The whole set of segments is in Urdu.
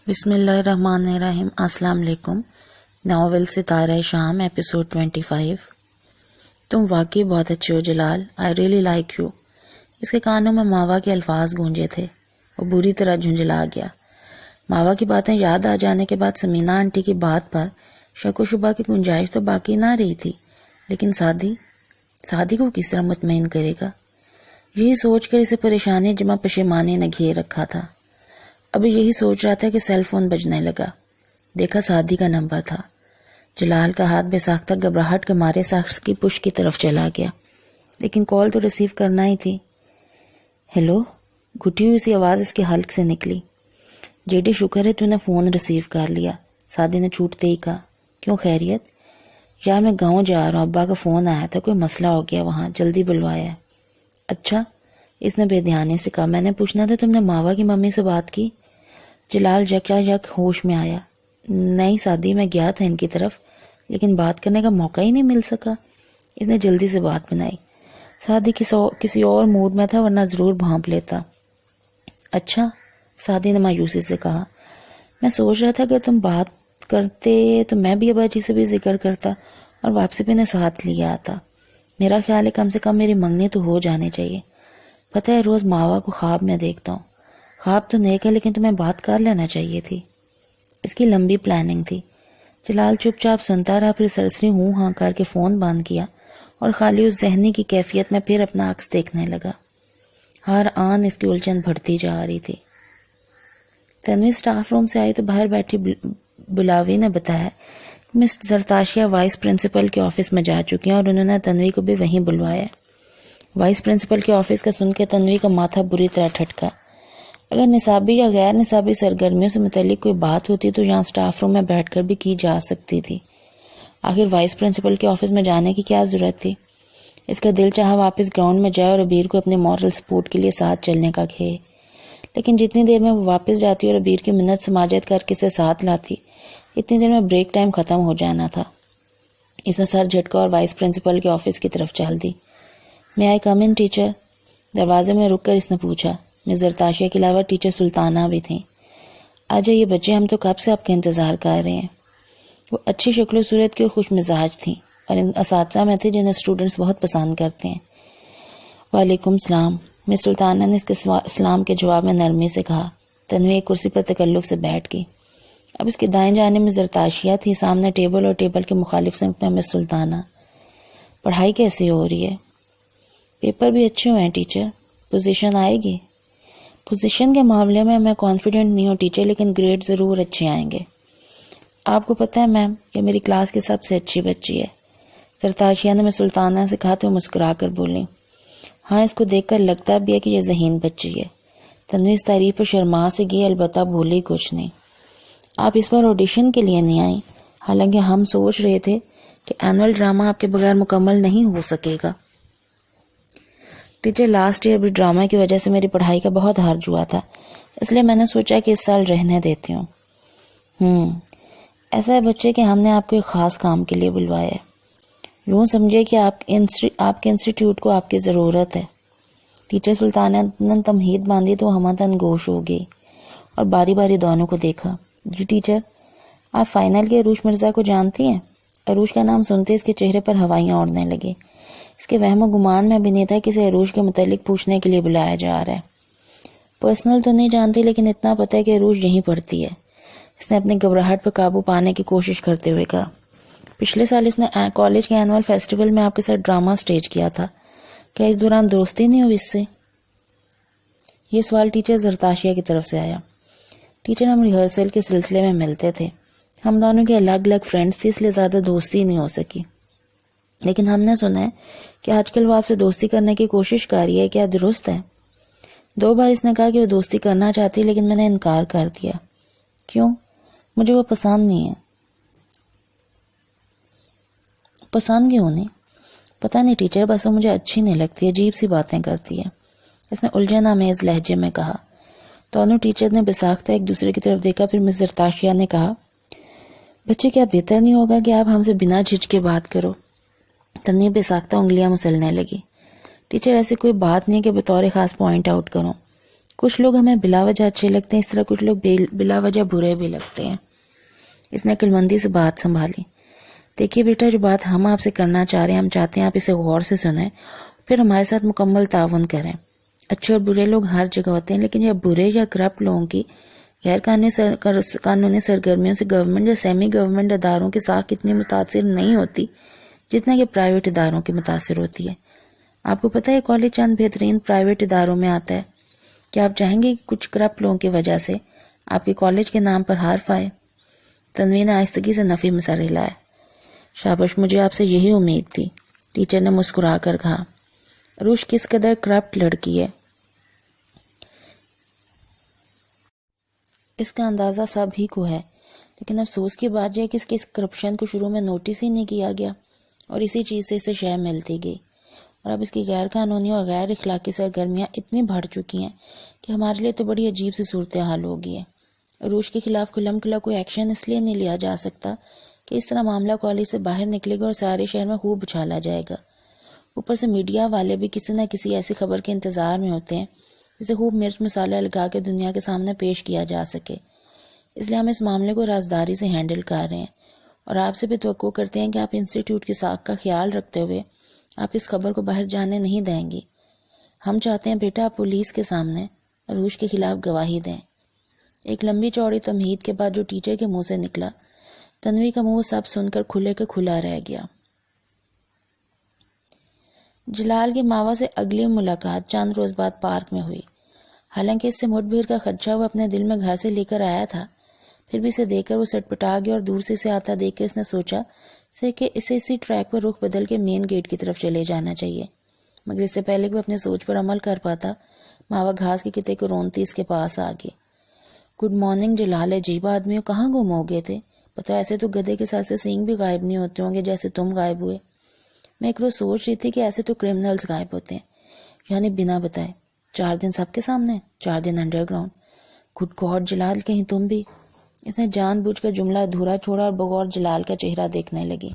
بسم اللہ الرحمن الرحیم۔ السلام علیکم۔ ناول ستارہ شام ایپیسوڈ 25۔ تم واقعی بہت اچھے ہو جلال، آئی ریئلی لائک یو۔ اس کے کانوں میں ماوا کے الفاظ گونجے تھے۔ وہ بری طرح جھنجھلا گیا۔ ماوا کی باتیں یاد آ جانے کے بعد سمینہ آنٹی کی بات پر شک و شبہ کی گنجائش تو باقی نہ رہی تھی، لیکن سعدی کو کس طرح مطمئن کرے گا؟ یہی سوچ کر اسے پریشانی جمع پشیمانی نے گھیر رکھا تھا۔ ابھی یہی سوچ رہا تھا کہ سیل فون بجنے لگا۔ دیکھا سعدی کا نمبر تھا۔ جلال کا ہاتھ بے ساختہ گھبراہٹ کے مارے شخص کی پشت کی طرف چلا گیا، لیکن کال تو ریسیو کرنا ہی تھی۔ ہیلو، گھٹی ہوئی سی آواز اس کے حلق سے نکلی۔ جیڈی شکر ہے تو نے فون ریسیو کر لیا، سعدی نے چھوٹتے ہی کہا۔ کیوں، خیریت؟ یار میں گاؤں جا رہا ہوں، ابا کا فون آیا تھا، کوئی مسئلہ ہو گیا وہاں، جلدی بلوایا ہے۔ اچھا، اس نے بے دھیانی سے کہا۔ میں نے پوچھنا تھا تم نے ماوا کی ممی سے بات کی؟ جلال یک ہوش میں آیا۔ نہیں سعدی، میں گیا تھا ان کی طرف، لیکن بات کرنے کا موقع ہی نہیں مل سکا۔ اس نے جلدی سے بات بنائی۔ سعدی کسی اور موڈ میں تھا، ورنہ ضرور بھانپ لیتا۔ اچھا، سعدی نے مایوسی سے کہا۔ میں سوچ رہا تھا کہ تم بات کرتے تو میں بھی ابا جی سے بھی ذکر کرتا اور واپسی بھی نے ساتھ لیا آتا۔ میرا خیال ہے کم سے کم میری منگنی تو ہو جانے چاہیے۔ پتہ ہے روز ماوا کو خواب میں دیکھتا ہوں۔ خواب تو نیک ہے، لیکن تمہیں بات کر لینا چاہیے تھی۔ اس کی لمبی پلاننگ تھی۔ جلال چپ چاپ سنتا رہا، پھر سرسری ہوں ہاں کر کے فون بند کیا اور خالی اس ذہنی کی کیفیت میں پھر اپنا عکس دیکھنے لگا۔ ہر آن اس کی الجھن بڑھتی جا رہی تھی۔ تنوی سٹاف روم سے آئی تو باہر بیٹھی بلاوی نے بتایا کہ مس زرتاشیہ وائس پرنسپل کے آفس میں جا چکی ہیں اور انہوں نے تنوی کو بھی وہیں بلوایا۔ وائس پرنسپل کے آفس کا سن کے تنوی کا ماتھا بری طرح ٹھٹکا۔ اگر نصابی یا غیر نصابی سرگرمیوں سے متعلق کوئی بات ہوتی تو یہاں سٹاف روم میں بیٹھ کر بھی کی جا سکتی تھی۔ آخر وائس پرنسپل کے آفس میں جانے کی کیا ضرورت تھی؟ اس کا دل چاہا واپس گراؤنڈ میں جائے اور ابیر کو اپنے مورل سپورٹ کے لیے ساتھ چلنے کا کہے، لیکن جتنی دیر میں وہ واپس جاتی اور ابیر کی منت سماجت کر کے اسے ساتھ لاتی، اتنی دیر میں بریک ٹائم ختم ہو جانا تھا۔ اس نے سر جھٹکا اور وائس پرنسپل کے آفس کی طرف چل دی۔ میں آئی کم ان ٹیچر؟ دروازے میں رک کر اس نے پوچھا۔ مس زرتاشیہ کے علاوہ ٹیچر سلطانہ بھی تھیں۔ آ جائیے بچے، ہم تو کب سے آپ کا انتظار کر رہے ہیں۔ وہ اچھی شکل و صورت کی اور خوش مزاج تھیں اور ان اساتذہ میں تھی جنہیں اسٹوڈنٹس بہت پسند کرتے ہیں۔ وعلیکم السلام، مس سلطانہ نے اس کے سلام کے جواب میں نرمی سے کہا۔ تنوی ایک کرسی پر تکلف سے بیٹھ گئی۔ اب اس کی دائیں جانب میں زرتاشیہ تھی، سامنے ٹیبل اور ٹیبل کے مخالف سمت میں مس سلطانہ۔ پڑھائی کیسی ہو رہی ہے؟ پیپر بھی اچھے ہوئے ہیں ٹیچر۔ پوزیشن آئے گی؟ پوزیشن کے معاملے میں میں کانفیڈنٹ نہیں ہوں ٹیچر، لیکن گریڈ ضرور اچھے آئیں گے۔ آپ کو پتہ ہے میم، یہ میری کلاس کی سب سے اچھی بچی ہے۔ زرتاشیہ نے میں سلطانہ سے کہا تو وہ مسکرا کر بولی۔ ہاں، اس کو دیکھ کر لگتا بھی ہے کہ یہ ذہین بچی ہے۔ تنوی اس تعریف پر شرما سے گئی، البتہ بولی کچھ نہیں۔ آپ اس بار آڈیشن کے لیے نہیں آئیں، حالانکہ ہم سوچ رہے تھے کہ اینول ڈرامہ آپ کے بغیر مکمل نہیں ہو سکے گا۔ ٹیچر، لاسٹ ایئر بھی ڈرامہ کی وجہ سے میری پڑھائی کا بہت ہرج ہوا تھا، اس لیے میں نے سوچا کہ اس سال رہنے دیتی ہوں۔ ایسا ہے بچے کہ ہم نے آپ کو ایک خاص کام کے لیے بلوایا ہے۔ یوں سمجھے کہ آپ کے انسٹیٹیوٹ کو آپ کی ضرورت ہے۔ ٹیچر سلطانہ نے تمہید باندھی تو ہمدن گوش ہو گئی اور باری باری دونوں کو دیکھا۔ جی ٹیچر، آپ فائنل کے عروج مرزا کو جانتی ہیں؟ عروج کا نام سنتے اس کے چہرے پر ہوائیاں اڑنے لگی۔ اس کے وہم و گمان میں بھی نہیں تھا کہ اسے عروج کے متعلق پوچھنے کے لیے بلایا جا رہا ہے۔ پرسنل تو نہیں جانتی، لیکن اتنا پتہ ہے کہ عروج یہیں پڑھتی ہے۔ اس نے اپنی گھبراہٹ پر قابو پانے کی کوشش کرتے ہوئے کہا۔ پچھلے سال اس نے کالج کے اینول فیسٹیول میں آپ کے ساتھ ڈرامہ سٹیج کیا تھا، کیا اس دوران دوستی نہیں ہوئی اس سے؟ یہ سوال ٹیچر زرتاشیہ کی طرف سے آیا۔ ٹیچر، ہم ریہرسل کے سلسلے میں ملتے تھے، ہم دونوں کے الگ الگ فرینڈز تھے، اس لیے زیادہ دوستی نہیں ہو سکی، لیکن ہم نے سنا ہے کہ آج کل وہ آپ سے دوستی کرنے کی کوشش کر رہی ہے، کیا درست ہے؟ 2 بار اس نے کہا کہ وہ دوستی کرنا چاہتی، لیکن میں نے انکار کر دیا۔ کیوں؟ مجھے وہ پسند نہیں ہے۔ پسند کیوں نہیں؟ پتہ نہیں ٹیچر، بس وہ مجھے اچھی نہیں لگتی، عجیب سی باتیں کرتی ہے، اس نے الجھن آمیز لہجے میں کہا۔ دونوں ٹیچر نے بساختہ ایک دوسرے کی طرف دیکھا، پھر مس زرتاشیہ نے کہا، بچے کیا بہتر نہیں ہوگا کہ آپ ہم سے بنا جھجکے بات کرو؟ تنوی بے ساختہ انگلیاں مسلنے لگی۔ ٹیچر، ایسی کوئی بات نہیں کہ بطور خاص پوائنٹ آؤٹ کروں، کچھ لوگ ہمیں بلا وجہ اچھے لگتے ہیں، اس طرح کچھ لوگ بلا وجہ برے بھی لگتے ہیں۔ اس نے عقلمندی سے بات سنبھالی۔ دیکھیے بیٹا، جو بات ہم آپ سے کرنا چاہ رہے ہیں، ہم چاہتے ہیں آپ اسے غور سے سنیں، پھر ہمارے ساتھ مکمل تعاون کریں۔ اچھے اور برے لوگ ہر جگہ ہوتے ہیں، لیکن جب برے یا کرپٹ لوگوں کی غیر قانونی سرگرمیوں سے گورنمنٹ یا سیمی گورنمنٹ اداروں کی ساکھ اتنی متاثر نہیں ہوتی جتنا کہ پرائیویٹ اداروں کی متاثر ہوتی ہے۔ آپ کو پتہ ہے کالج چند بہترین پرائیویٹ اداروں میں آتا ہے۔ کیا آپ چاہیں گے کہ کچھ کرپٹ لوگوں کی وجہ سے آپ کے کالج کے نام پر حرف آئے؟ تنوی نے آہستگی سے نفی میں سر ہلایا۔ شاباش، مجھے آپ سے یہی امید تھی، ٹیچر نے مسکرا کر کہا۔ عروش کس قدر کرپٹ لڑکی ہے، اس کا اندازہ سب ہی کو ہے، لیکن افسوس کی بات یہ ہے کہ اس کے کرپشن کو شروع میں نوٹس ہی نہیں کیا گیا، اور اسی چیز سے اسے شے ملتی گئی، اور اب اس کی غیر قانونی اور غیر اخلاقی سرگرمیاں اتنی بڑھ چکی ہیں کہ ہمارے لیے تو بڑی عجیب سی صورتحال ہو گئی ہے۔ عروش کے خلاف کھلم کھلا کوئی ایکشن اس لیے نہیں لیا جا سکتا کہ اس طرح معاملہ کالج سے باہر نکلے گا اور سارے شہر میں خوب اچھالا جائے گا۔ اوپر سے میڈیا والے بھی کسی نہ کسی ایسی خبر کے انتظار میں ہوتے ہیں جسے خوب مرچ مسالہ لگا کے دنیا کے سامنے پیش کیا جا سکے۔ اس لیے ہم اس معاملے کو رازداری سے ہینڈل کر رہے ہیں، اور آپ سے بھی توقع کرتے ہیں کہ آپ انسٹیٹیوٹ کی ساکھ کا خیال رکھتے ہوئے آپ اس خبر کو باہر جانے نہیں دیں گی۔ ہم چاہتے ہیں بیٹا آپ پولیس کے سامنے عروش کے خلاف گواہی دیں۔ ایک لمبی چوڑی تمہید کے بعد جو ٹیچر کے منہ سے نکلا، تنوی کا منہ سب سن کر کھلے کے کھلا رہ گیا۔ جلال کی ماوا سے اگلی ملاقات چند روز بعد پارک میں ہوئی۔ حالانکہ اس سے مٹ بھیڑ کا خدشہ وہ اپنے دل میں گھر سے لے کر آیا تھا، پھر بھی اسے دیکھ کر وہ سٹپٹا گیا، اور دور سے اسے آتا دیکھ کر اس نے سوچا کہ اسے اسی ٹریک پر رخ بدل کے مین گیٹ کی طرف چلے جانا چاہیے، مگر اس سے پہلے کہ وہ اپنے سوچ پر عمل کر پاتا، ماوا گھاس کے کتے کو رونتی اس کے پاس آ گئی۔ گڈ مارننگ جلال، عجیب آدمی ہو، کہاں گم ہو گئے تھے؟ پتہ ایسے تو گدھے کے سر سے سینگ بھی غائب نہیں ہوتے ہوں گے جیسے تم غائب ہوئے۔ میں ایک روز سوچ رہی تھی کہ ایسے تو کرمنلز غائب ہوتے ہیں، یعنی بنا بتائے۔ 4 دن سب کے سامنے، 4 دن انڈر گراؤنڈ۔ گڈ گاڈ جلال، کہیں تم بھی؟ اس نے جان بوجھ کر جملہ ادھورا چھوڑا اور بغور جلال کا چہرہ دیکھنے لگی۔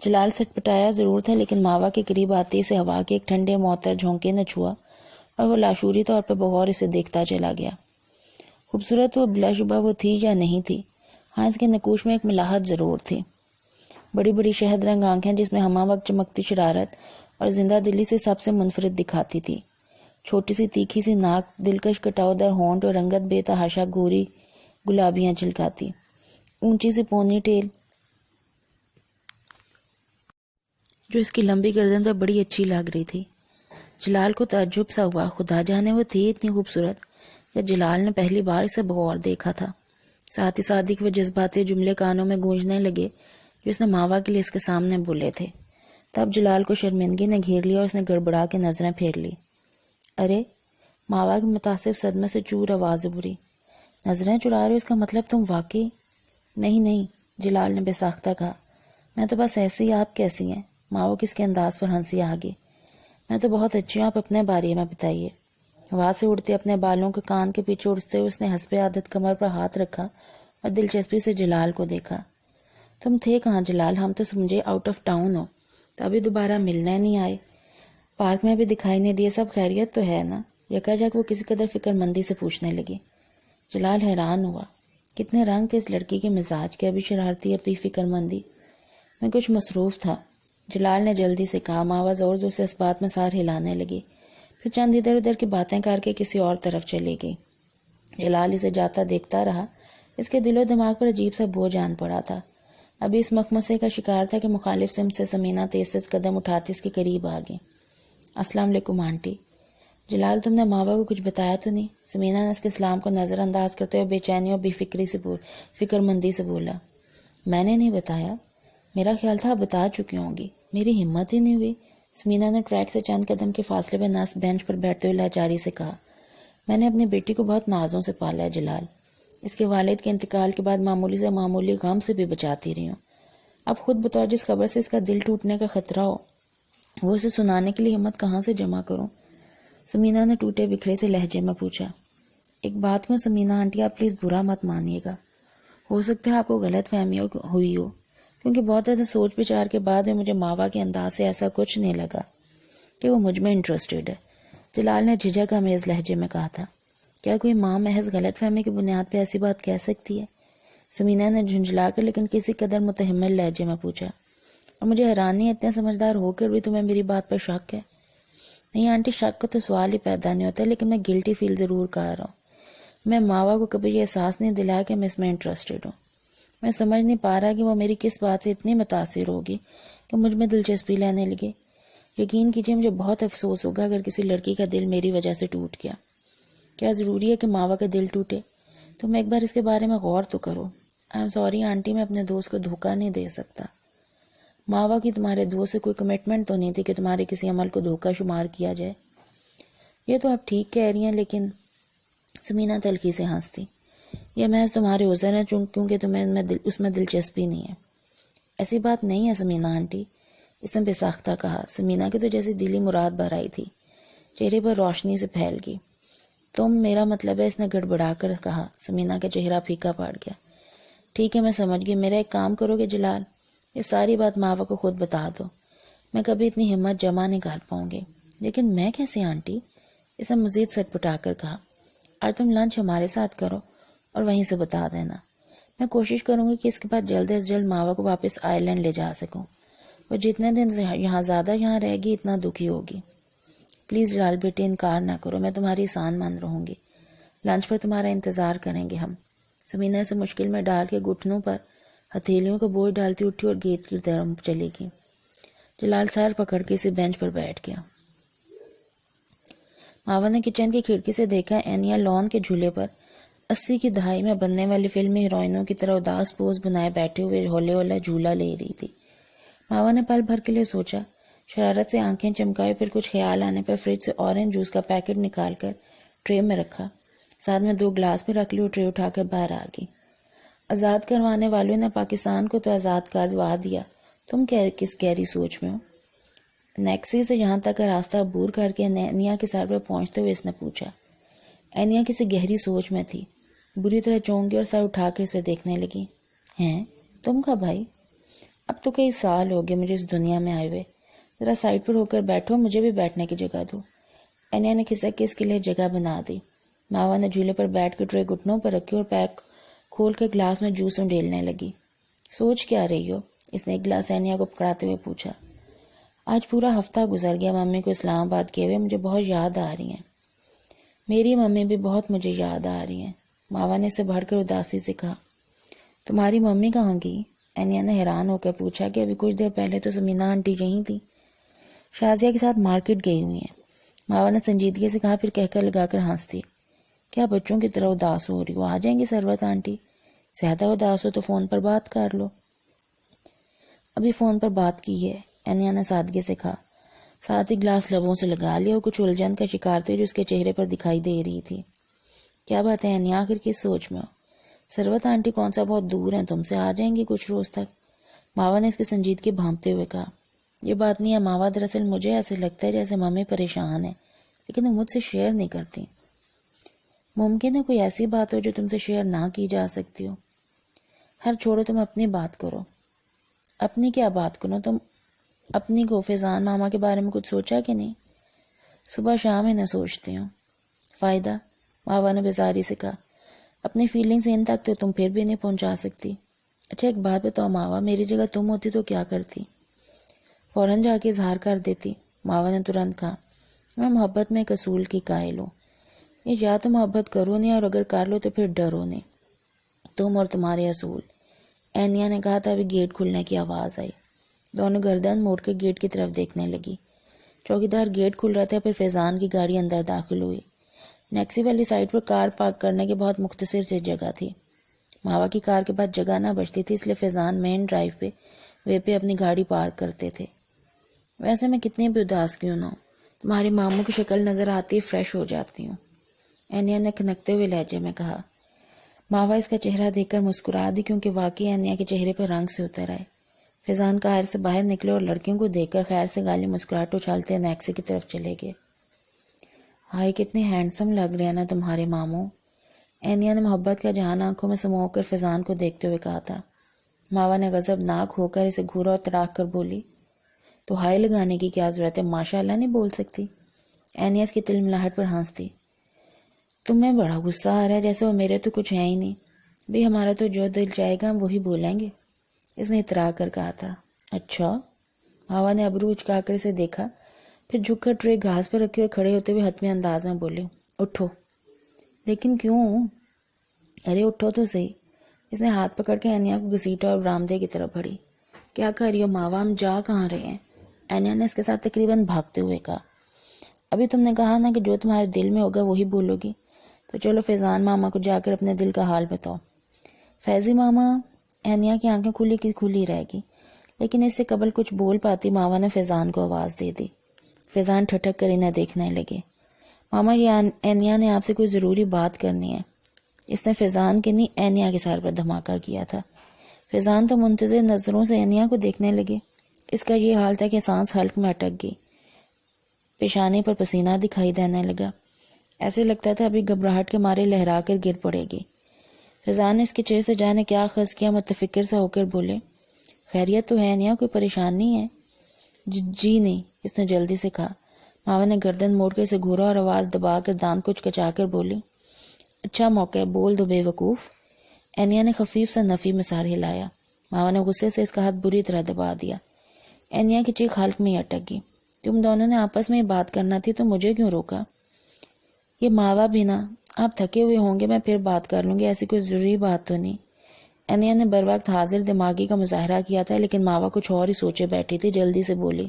جلال سٹپٹایا ضرور تھا، لیکن ماوا کے قریب آتے اسے ہوا کے ایک ٹھنڈے معطر جھونکے نے چھوا، اور وہ لاشعوری طور پر بغور اسے دیکھتا چلا گیا۔ خوبصورت وہ بلا شبہ وہ تھی یا نہیں تھی، ہاں اس کے نقوش میں ایک ملاحت ضرور تھی۔ بڑی بڑی شہد رنگ آنکھیں جس میں ہمہ وقت چمکتی شرارت اور زندہ دلی سے سب سے منفرد دکھاتی تھی، چھوٹی سی تیکھی سی ناک، دلکش کٹاؤ در ہونٹ اور رنگت بے تحاشا گوری گلابیاں چھلکاتی، اونچی سی پونی ٹیل جو اس کی لمبی گردن پر بڑی اچھی لگ رہی تھی۔ جلال کو تعجب سا ہوا، خدا جانے وہ تھی اتنی خوبصورت یا جلال نے پہلی بار اسے بغور دیکھا تھا۔ ساتھ ہی ساتھ وہ جذباتی جملے کانوں میں گونجنے لگے جو اس نے ماوا کے لیے اس کے سامنے بولے تھے۔ تب جلال کو شرمندگی نے گھیر لیا اور اس نے گڑبڑا کے نظریں پھیر لی۔ ارے، ماوا کے متاثر صدمے سے چور آواز ابھری۔ نظریں چرا رہے ہو، اس کا مطلب تم واقعی؟ نہیں، جلال نے بے ساختہ کہا، میں تو بس ایسی، آپ کیسی ہیں؟ ماوا کس کے انداز پر ہنسی آ گئی۔ میں تو بہت اچھی ہوں، آپ اپنے بارے میں بتائیے۔ ہوا سے اڑتے اپنے بالوں کے کان کے پیچھے اڑتے ہوئے اس نے حسب عادت کمر پر ہاتھ رکھا اور دلچسپی سے جلال کو دیکھا۔ تم تھے کہاں جلال؟ ہم تو سمجھے آؤٹ آف ٹاؤن ہو، تو ابھی دوبارہ ملنے نہیں آئے، پارک میں بھی دکھائی نہیں دیے، سب خیریت تو ہے نا؟ یکا وہ کسی قدر فکر مندی سے پوچھنے لگی۔ جلال حیران ہوا، کتنے رنگ تھے اس لڑکی کے مزاج کے، ابھی شرارتی ابھی فکر مندی۔ میں کچھ مصروف تھا، جلال نے جلدی سے کہا۔ ماوا زور زور سے اس بات میں سار ہلانے لگی، پھر چند ادھر ادھر کی باتیں کر کے کسی اور طرف چلی گئی۔ جلال اسے جاتا دیکھتا رہا، اس کے دل و دماغ پر عجیب سا بوجھ آن پڑا تھا۔ ابھی اس مخمصے کا شکار تھا کہ مخالف سمت سے سمینہ تیز تیز قدم اٹھاتی اس کے قریب آ گئی۔ السلام علیکم آنٹی۔ جلال، تم نے ماوا کو کچھ بتایا تو نہیں؟ سمینہ نے اس کے سلام کو نظر انداز کرتے ہوئے بے چینی اور فکر مندی سے بولا۔ میں نے نہیں بتایا، میرا خیال تھا آپ بتا چکی ہوں گی، میری ہمت ہی نہیں ہوئی۔ سمینہ نے ٹریک سے چند قدم کے فاصلے پہ نصب بینچ پر بیٹھتے ہوئے لاچاری سے کہا، میں نے اپنی بیٹی کو بہت نازوں سے پالا ہے جلال، اس کے والد کے انتقال کے بعد معمولی سے معمولی غم سے بھی بچاتی رہی ہوں۔ اب خود بطور جس خبر سے اس کا دل ٹوٹنے کا خطرہ ہو، وہ اسے سنانے کے لیے ہمت کہاں سے جمع کروں؟ سمینہ نے ٹوٹے بکھرے سے لہجے میں پوچھا۔ ایک بات کہوں سمینہ آنٹی، آپ پلیز برا مت مانیے گا، ہو سکتا ہے آپ کو غلط فہمی ہوئی ہو، کیونکہ بہت زیادہ سوچ بچار کے بعد میں مجھے ماوا کے انداز سے ایسا کچھ نہیں لگا کہ وہ مجھ میں انٹرسٹڈ ہے، جلال نے جھجک آمیز لہجے میں کہا تھا۔ کیا کوئی ماں محض غلط فہمی کی بنیاد پہ ایسی بات کہہ سکتی ہے؟ سمینہ نے جھنجھلا کر لیکن کسی قدر متحمل لہجے میں پوچھا۔ اور مجھے حیرانی ہے اتنے سمجھدار ہو کر بھی تمہیں میری بات پر شک ہے۔ نہیں آنٹی، شک کا تو سوال ہی پیدا نہیں ہوتا، لیکن میں گلٹی فیل ضرور کر رہا ہوں۔ میں ماوا کو کبھی یہ احساس نہیں دلایا کہ میں اس میں انٹرسٹڈ ہوں۔ میں سمجھ نہیں پا رہا کہ وہ میری کس بات سے اتنی متاثر ہوگی کہ مجھ میں دلچسپی لینے لگے۔ یقین کیجیے مجھے بہت افسوس ہوگا اگر کسی لڑکی کا دل میری وجہ سے ٹوٹ گیا۔ کیا ضروری ہے کہ ماوا کا دل ٹوٹے؟ تم ایک بار اس کے بارے میں غور تو کرو۔ آئی ایم سوری آنٹی، میں اپنے دوست کو دھوکہ نہیں دے سکتا۔ ماوا کی تمہارے دوست سے کوئی کمٹمنٹ تو نہیں تھی کہ تمہارے کسی عمل کو دھوکہ شمار کیا جائے؟ یہ تو آپ ٹھیک کہہ رہی ہیں، لیکن سمینہ تلخی سے ہنستی۔ یہ محض تمہارے عذر ہیں کیونکہ تمہیں اس میں دلچسپی نہیں ہے۔ ایسی بات نہیں ہے سمینہ آنٹی، اس نے بے ساختہ کہا۔ سمینہ کی تو جیسی دلی مراد بھر آئی تھی، چہرے پر روشنی سے پھیل گئی۔ میرا مطلب ہے، اس نے گڑبڑا کر کہا۔ سمینہ کا چہرہ پھیکا پڑ گیا۔ ٹھیک ہے، میں سمجھ گئی۔ میرا ایک کام کرو گے جلال؟ یہ ساری بات ماوا کو خود بتا دو۔ میں کبھی اتنی ہمت جمع نہیں کر پاؤں گی۔ لیکن میں کیسے آنٹی؟ اس نے مزید سٹ پٹا کر کہا۔ اور تم لنچ ہمارے ساتھ کرو اور وہیں سے بتا دینا۔ میں کوشش کروں گی کہ اس کے بعد جلد از جلد ماوا کو واپس آئرلینڈ لے جا سکوں۔ وہ جتنے دن زیادہ یہاں رہے گی اتنا دکھی ہوگی۔ پلیز جلال بیٹے، انکار نہ کرو، میں تمہاری احسان مند رہوں گی۔ لنچ پر تمہارا انتظار کریں گے ہم۔ سمینہ سے مشکل میں ڈال کے گھٹنوں پر ہتھیلیوں کو بوجھ ڈالتی اٹھی اور گیٹ کی طرف چلی گئی۔ جلال سر پکڑ کے اسے بینچ پر بیٹھ گیا۔ ماوا نے کچن کی کھڑکی سے دیکھا اینیا لان کے جھولے پر 80 کی دہائی میں بننے والی فلمی ہیروئنوں کی طرح اداس پوز بنائے بیٹھے ہوئے ہولے ہولے جھولا لے رہی تھی۔ ماوا نے پل بھر کے لیے سوچا، شرارت سے آنکھیں چمکائے، پھر کچھ خیال آنے پر فریج سے اورنج جوس کا پیکٹ نکال کر ٹرے میں رکھا، ساتھ میں 2 گلاس بھی رکھ لی اور ٹرے اٹھا کر باہر آ گئی۔ آزاد کروانے والوں نے پاکستان کو تو آزاد کروا دیا، تم کس گہری سوچ میں ہو؟ نیکسی سے یہاں تک کا راستہ عبور کر کے اینیا کے سر پر پہنچتے ہوئے اس نے پوچھا۔ اینیا کسی گہری سوچ میں تھی، بری طرح چونک گئی اور سر اٹھا کر اسے دیکھنے لگی۔ ہیں تم کا بھائی؟ اب تو کئی سال ہو گئے مجھے اس دنیا میں آئے ہوئے، ذرا سائڈ پر ہو کر بیٹھو، مجھے بھی بیٹھنے کی جگہ دو۔ اینیا نے کھسک کے اس کے لیے جگہ بنا دی۔ ماوا نے جھولے پر بیٹھ کے ٹرے گھٹنوں پر رکھی اور پیک کھول کر گلاس میں جوس ڈیلنے لگی۔ سوچ کیا رہی ہو؟ اس نے ایک گلاس اینیا کو پکڑاتے ہوئے پوچھا۔ آج پورا ہفتہ گزر گیا ممی کو اسلام آباد کیے ہوئے، مجھے بہت یاد آ رہی ہیں۔ میری ممی بھی بہت مجھے یاد آ رہی ہیں، ماوا نے اسے بڑھ کر اداسی سے کہا۔ تمہاری ممی کہاں گئی؟ اینیا نے حیران ہو کر پوچھا کہ ابھی کچھ دیر پہلے تو سمینہ آنٹی یہیں تھی۔ شازیہ کے ساتھ مارکیٹ گئی ہوئی ہیں، ماوا نے سنجیدگی سے کہا، پھر کہہ کر لگا کر ہنستی۔ کیا بچوں کی طرح اداس ہو رہی ہو؟ آ جائیں گی ثروت آنٹی؟ زیادہ اداس ہو تو فون پر بات کر لو۔ ابھی فون پر بات کی ہے، اینیا نے سادگی سے کہا، ساتھ ہی گلاس لبوں سے لگا لیا اور کچھ الجھن کا شکار تھی جو اس کے چہرے پر دکھائی دے رہی تھی۔ کیا بات ہے اینیا، آخر کس سوچ میں ہو؟ ثروت آنٹی کون سا بہت دور ہیں تم سے، آ جائیں گی کچھ روز تک؟ ماوا نے اس کی سنجیدگی بھانپتے ہوئے کہا۔ یہ بات نہیں ہے ماوا، دراصل مجھے ایسے لگتا ہے جیسے ممی پریشان ہے، لیکن وہ مجھ سے شیئر نہیں کرتی۔ ممکن ہے کوئی ایسی بات ہو جو تم سے شیئر نہ کی جا سکتی ہو۔ ہر چھوڑو، تم اپنی بات کرو۔ اپنی کیا بات کرو؟ تم اپنی کو فیضان ماما کے بارے میں کچھ سوچا کہ نہیں؟ صبح شام ہی نہ سوچتی ہوں۔ فائدہ؟ ماوا نے بیزاری سے کہا۔ اپنی فیلنگز ان تک تو تم پھر بھی نہیں پہنچا سکتی۔ اچھا ایک بات بتاؤ ماوا، میری جگہ تم ہوتی تو کیا کرتی؟ فوراً جا کے اظہار کر دیتی، ماوا نے ترنت کہا۔ میں محبت میں ایک اصول کی قائل ہوں، یہ یا تو محبت کرو نہیں اور اگر کر لو تو پھر ڈرو نہیں، تم اور تمہارے اصول۔ اینیا نے کہا تھا ابھی گیٹ کھلنے کی آواز آئی، دونوں گردن موڑ کے گیٹ کی طرف دیکھنے لگی۔ چوکیدار گیٹ کھل رہا تھا، پھر فیضان کی گاڑی اندر داخل ہوئی۔ نیکسی والی سائٹ پر کار پارک کرنے کی بہت مختصر سی جگہ تھی۔ ماوا کی کار کے بعد جگہ نہ بچتی تھی، اس لیے فیضان مین ڈرائیو پہ اپنی گاڑی پارک کرتے تھے۔ ویسے میں کتنی بھی اداس کیوں نہ ہوں، تمہارے ماموں کی شکل نظر آتی فریش ہو جاتی ہوں، اینیا نے کھنکتے ہوئے لہجے میں کہا۔ ماوا اس کا چہرہ دیکھ کر مسکرا دی، کیونکہ واقعی اینیا کے چہرے پر رنگ سے اتر آئے۔ فیضان کار سے باہر نکلے اور لڑکیوں کو دیکھ کر خیر سے گالی مسکراہٹ اچھالتے نیکسی کی طرف چلے گئے۔ ہائے کتنے ہینڈسم لگ رہے ہیں نا تمہارے ماموں، اینیا نے محبت کا جہان آنکھوں میں سمو کر فیضان کو دیکھتے ہوئے کہا تھا۔ ماوا نے غضبناک ہو کر اسے گھورا اور تڑاک کر بولی، تو ہائے لگانے کی کیا ضرورت ہے، ماشاء اللہ نہیں بول سکتی؟ اینیا اس کی تل ملاہٹ پر ہنس دی۔ تمہیں بڑا غصہ آ رہا ہے، جیسے وہ میرے تو کچھ ہے ہی نہیں۔ بھئی ہمارا تو جو دل چاہے گا ہم وہی بولیں گے، اس نے اترا کر کہا تھا۔ اچھا؟ ماوا نے ابرو اچکا کر اسے دیکھا، پھر جھک کر ٹرے گھاس پر رکھی اور کھڑے ہوتے ہوئے حتمی انداز میں بولے، اٹھو۔ لیکن کیوں؟ ارے اٹھو تو صحیح۔ اس نے ہاتھ پکڑ کے انیا کو گھسیٹا اور برآمدے کی طرف بڑھی۔ کیا کر رہی ہو ماوا، ہم جا کہاں رہے ہیں؟ انیا نے اس کے ساتھ تقریباً بھاگتے ہوئے کہا۔ ابھی تم نے کہا نا کہ جو تمہارے دل میں ہوگا وہی بولو گی، تو چلو فیضان ماما کو جا کر اپنے دل کا حال بتاؤ۔ فیضی ماما؟ انیا کی آنکھیں کھلی کی کھلی رہ گی، لیکن اس سے قبل کچھ بول پاتی ماوا نے فیضان کو آواز دے دی۔ فیضان ٹھٹک کر انہیں دیکھنے لگے۔ ماما یہ انیا نے آپ سے کوئی ضروری بات کرنی ہے۔ اس نے فیضان کے نہیں انیا کے سر پر دھماکہ کیا تھا۔ فیضان تو منتظر نظروں سے انیا کو دیکھنے لگے۔ اس کا یہ حال تھا کہ سانس حلق میں اٹک گئی، پیشانی پر پسینہ دکھائی دینے لگا، ایسے لگتا تھا ابھی گھبراہٹ کے مارے لہرا کر گر پڑے گی۔ فیضان نے اس کے چہرے سے جانے کیا خز کیا متفکر سا ہو کر بولے، خیریت تو ہے انیا، کوئی پریشانی ہے؟ جی نہیں، اس نے جلدی سے کہا۔ ماوا نے گردن موڑ کے اسے گھورا اور آواز دبا کر دانت کچھ کچا کر بولی، اچھا موقع ہے، بول دو بے وقوف۔ انیا نے خفیف سا نفی میں سر ہلایا۔ ماوا نے غصے سے اس کا ہاتھ بری طرح دبا دیا۔ انیا کی چیخ حلق میں اٹک گئی۔ تم دونوں نے آپس میں بات کرنا تھی تو مجھے کیوں روکا؟ یہ ماوا بھی نا، آپ تھکے ہوئے ہوں گے، میں پھر بات کر لوں گی، ایسی کوئی ضروری بات تو نہیں۔ انیا نے بر وقت حاضر دماغی کا مظاہرہ کیا تھا، لیکن ماوا کچھ اور ہی سوچے بیٹھی تھی، جلدی سے بولی،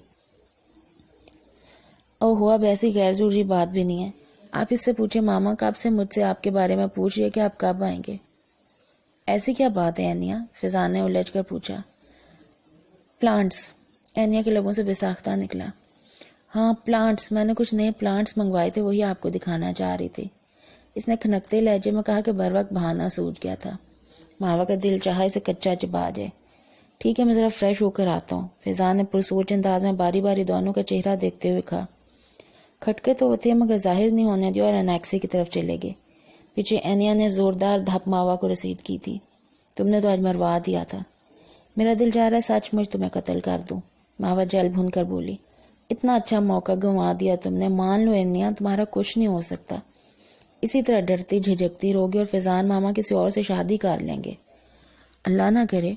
اوہ اب ایسی غیر ضروری بات بھی نہیں ہے، آپ اس سے پوچھیں ماما، کب سے مجھ سے آپ کے بارے میں پوچھ رہی ہے کہ آپ کب آئیں گے؟ ایسی کیا بات ہے انیا؟ فیضان نے الجھ کر پوچھا۔ پلانٹس، انیا کے لبوں سے بے ساختہ نکلا۔ ہاں پلانٹس، میں نے کچھ نئے پلانٹس منگوائے تھے، وہی آپ کو دکھانا چاہ رہی تھی۔ اس نے کھنکتے لہجے میں کہا کہ بر وقت بہانہ سوج گیا تھا۔ ماوا کا دل چاہا اسے کچا چبا جائے۔ ٹھیک ہے میں ذرا فریش ہو کر آتا ہوں، فیضان نے پرسوچ انداز میں باری باری دونوں کا چہرہ دیکھتے ہوئے کہا۔ کھٹکے تو ہوتے ہیں مگر ظاہر نہیں ہونے دیا اور انیکسی کی طرف چلے گئے۔ پیچھے انیا نے زوردار دھپ ماوا کو رسید کی تھی۔ تم نے تو آج مروا دیا تھا۔ میرا دل چاہ رہا ہے سچ مجھ تمہیں قتل کر دوں، ماوا جل بھن کر بولی۔ اتنا اچھا موقع گنوا دیا تم نے، مان لو انیا تمہارا کچھ نہیں ہو سکتا۔ اسی طرح ڈرتی جھجکتی روگی اور فیضان ماما کسی اور سے شادی کر لیں گے۔ اللہ نہ کرے،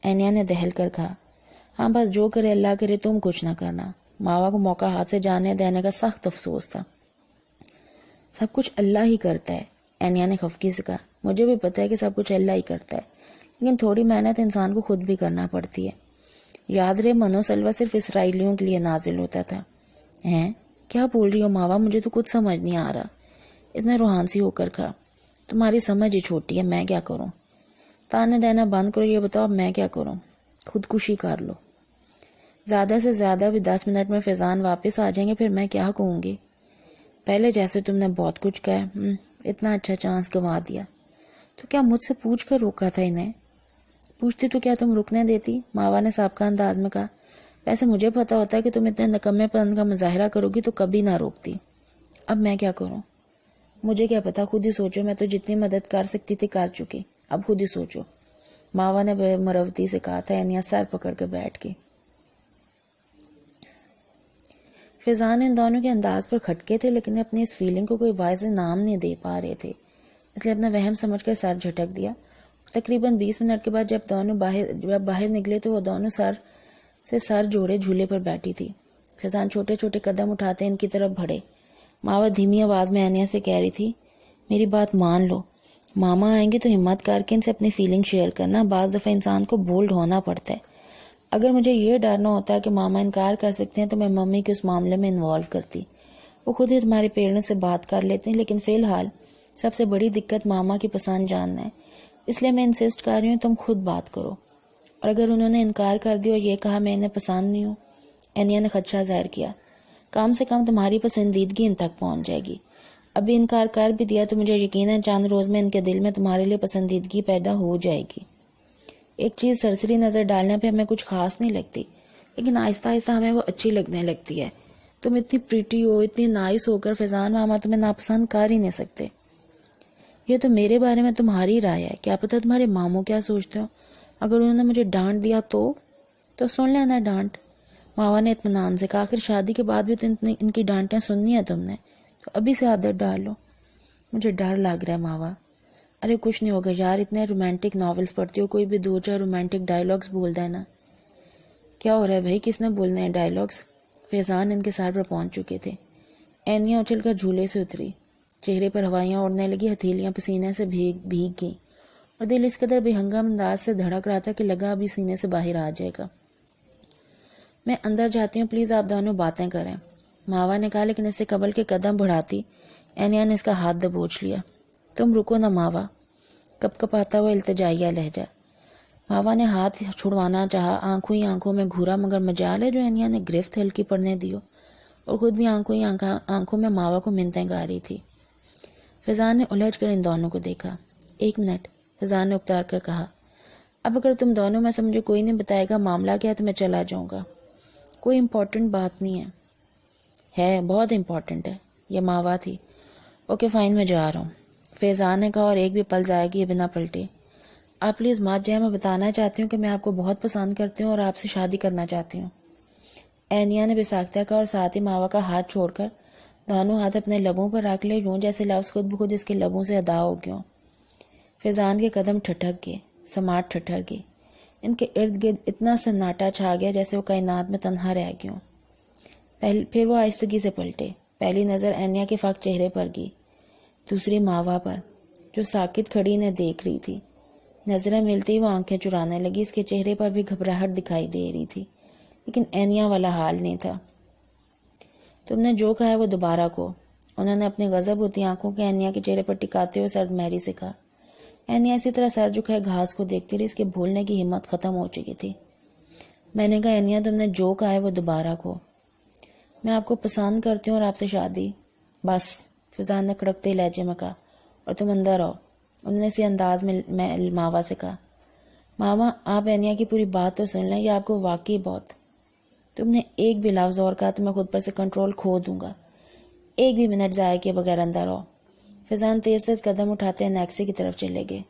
انیا نے دہل کر کہا۔ ہاں بس جو کرے اللہ کرے، تم کچھ نہ کرنا۔ ماوا کو موقع ہاتھ سے جانے دینے کا سخت افسوس تھا۔ سب کچھ اللہ ہی کرتا ہے، انیا نے خفگی سے کہا۔ مجھے بھی پتہ ہے کہ سب کچھ اللہ ہی کرتا ہے، لیکن تھوڑی محنت انسان کو خود بھی کرنا پڑتی ہے۔ یاد رہے منو سلوا صرف اسرائیلیوں کے لیے نازل ہوتا تھا۔ ہیں؟ کیا بول رہی ہو ماوا، مجھے تو کچھ سمجھ نہیں آ رہا۔ اس نے روحانسی ہو کر کہا۔ تمہاری سمجھ ہی چھوٹی ہے، میں کیا کروں؟ تانے دینا بند کرو، یہ بتاؤ اب میں کیا کروں؟ خودکشی کر لو۔ زیادہ سے زیادہ بھی 10 منٹ میں فیضان واپس آ جائیں گے، پھر میں کیا کہوں گی؟ پہلے جیسے تم نے بہت کچھ کہا، اتنا اچھا چانس گنوا دیا۔ تو کیا مجھ سے پوچھ کر روکا تھا انہیں؟ پوچھتی تو کیا تم رکنے دیتی؟ ماوا نے سابقہ انداز میں کہا۔ ویسے مجھے پتا ہوتا ہے کہ تم اتنے نکمے پن کا مظاہرہ کرو گی تو کبھی نہ روکتی۔ اب میں کیا کروں؟ مجھے کیا پتا، خود ہی سوچو، میں تو جتنی مدد کر سکتی تھی کر چکی، اب خود ہی سوچو، ماوا نے بے مروتی سے کہا تھا۔ انیا سر پکڑ کے بیٹھ گئی۔ فیضان ان دونوں کے انداز پر کھٹکے تھے، لیکن اپنی اس فیلنگ کو کوئی واضح نام نہیں دے پا رہے تھے، اس لیے اپنا وہم سمجھ کر سر جھٹک دیا۔ تقریباً 20 منٹ کے بعد جب دونوں باہر نکلے تو وہ دونوں سر جوڑے جھولے پر بیٹھی تھی۔ فیضان چھوٹے چھوٹے قدم اٹھاتے ان کی طرف بڑھے۔ ماوا دھیمی آواز میں انیا سے کہہ رہی تھی، میری بات مان لو، ماما آئیں گے تو ہمت کر کے ان سے اپنی فیلنگ شیئر کرنا، بعض دفعہ انسان کو بولڈ ہونا پڑتا ہے۔ اگر مجھے یہ ڈرنا ہوتا کہ ماما انکار کر سکتے ہیں تو میں ممی کو اس معاملے میں انوالو کرتی، وہ خود ہی تمہارے پیرنٹس سے بات کر لیتے ہیں، لیکن فی الحال سب سے بڑی دقت ماما کی پسند جاننا ہے، اس لیے میں انسسٹ کر رہی ہوں تم خود بات کرو۔ اور اگر انہوں نے انکار کر دیا اور یہ کہا میں انہیں پسند نہیں ہوں، انیا نے خدشہ ظاہر کیا، کم سے کم تمہاری پسندیدگی ان تک پہنچ جائے گی۔ ابھی انکار کر بھی دیا تو مجھے یقین ہے چند روز میں ان کے دل میں تمہارے لیے پسندیدگی پیدا ہو جائے گی۔ ایک چیز سرسری نظر ڈالنے پہ ہمیں کچھ خاص نہیں لگتی، لیکن آہستہ آہستہ ہمیں وہ اچھی لگنے لگتی ہے۔ تم اتنی پریٹی ہو، اتنی نائس ہو کر فیضان ماما تمہیں ناپسند کر ہی نہیں سکتے۔ یہ تو میرے بارے میں تمہاری رائے ہے، کیا پتہ تمہارے ماموں کیا سوچتے ہو۔ اگر انہوں نے مجھے ڈانٹ دیا تو سن لینا ڈانٹ، ماوا نے اطمینان سے کہا۔ آخر شادی کے بعد بھی تو ان کی ڈانٹیں سننی ہے تم نے، تو ابھی سے عادت ڈال لو۔ مجھے ڈر لگ رہا ہے ماوا۔ ارے کچھ نہیں ہوگا یار، اتنے رومانٹک ناولز پڑھتی ہو، کوئی بھی 2-4 رومانٹک ڈائلاگس بول دینا۔ کیا ہو رہا ہے بھائی، کس نے بولنے ہیں ڈائلاگس؟ فیضان ان کے سر پر پہنچ چکے تھے۔ اینیا اچھل کر جھولے سے اتری، چہرے پر ہوائیاں اڑنے لگی، ہتھیلیاں پسینے سے بھیگ گئیں اور دل اس قدر بے ہنگم انداز سے دھڑک رہا تھا کہ لگا ابھی سینے سے باہر آ جائے گا۔ میں اندر جاتی ہوں، پلیز آپ دونوں باتیں کریں، ماوا نے کہا، لیکن اس سے قبل کے قدم بڑھاتی اینیا نے اس کا ہاتھ دبوچ لیا۔ تم رکو نہ ماوا، کپ کپاتا ہوا التجائیہ لہجہ۔ ماوا نے ہاتھ چھڑوانا چاہا، آنکھوں ہی آنکھوں میں گھورا، مگر مجال ہے جو اینیا نے گرفت ہلکی پڑنے دی ہو، اور خود بھی آنکھوں ہی آنکھوں میں ماوا کو منتیں گا رہی تھی۔ فیضان نے الجھ کر ان دونوں کو دیکھا۔ 1 منٹ، فیضان نے اکتار کر کہا، اب اگر تم دونوں میں سے مجھے کوئی نہیں بتائے گا معاملہ کیا ہے تو میں چلا جاؤں گا۔ کوئی امپورٹنٹ بات نہیں ہے بہت امپورٹنٹ ہے، یہ ماوا تھی۔ اوکے فائن، میں جا رہا ہوں، فیضان نے کہا، اور ایک بھی پل ضائع کیے بنا پلٹے۔ آپ پلیز مات جائیں، میں بتانا چاہتی ہوں کہ میں آپ کو بہت پسند کرتی ہوں اور آپ سے شادی کرنا چاہتی ہوں، اینیا نے بساختہ کہا، اور ساتھ ہی ماوا کا ہاتھ چھوڑ کر دونوں ہاتھ اپنے لبوں پر رکھ لے، یوں جیسے لفظ خود بخود اس کے لبوں سے ادا ہو گئے۔ فیضان کے قدم ٹھٹک گئے، سماٹ ٹھٹر گئی، ان کے ارد گرد اتنا سناٹا چھا گیا جیسے وہ کائنات میں تنہا رہ گئے ہوں۔ پھر وہ آہستگی سے پلٹے، پہلی نظر اینیا کے فاق چہرے پر گئی، دوسری ماوا پر جو ساکت کھڑی نے دیکھ رہی تھی۔ نظریں ملتی وہ آنکھیں چرانے لگی، اس کے چہرے پر بھی گھبراہٹ دکھائی دے رہی تھی، لیکن اینیا والا حال نہیں تھا۔ تم نے جو کہا ہے وہ دوبارہ کہو، انہوں نے اپنی غضب ہوتی آنکھوں کے اینیا کے چہرے پر ٹکاتے ہوئے سرد مہری سے کہا۔ اینیا اسی طرح سر جھکائے گھاس کو دیکھتی رہی، اس کے بھولنے کی ہمت ختم ہو چکی تھی۔ میں نے کہا، اینیا تم نے جو کہا ہے وہ دوبارہ کہو، میں آپ کو پسند کرتی ہوں اور آپ سے شادی۔ بس، فیضان نے کڑکتے لہجے میں کہا، اور تم اندر آؤ، انہوں نے اسی انداز میں ماوا سے کہا۔ ماما، آپ اینیا کی پوری بات تو سن لیں، یہ آپ کو واقعی بہت، تم نے ایک بھی لفظ اور کہا تو میں خود پر سے کنٹرول کھو دوں گا، ایک بھی منٹ ضائع کیے بغیر اندر آؤ۔ فیضان تیز تیز قدم اٹھاتے نیکسی کی طرف چلے گئے۔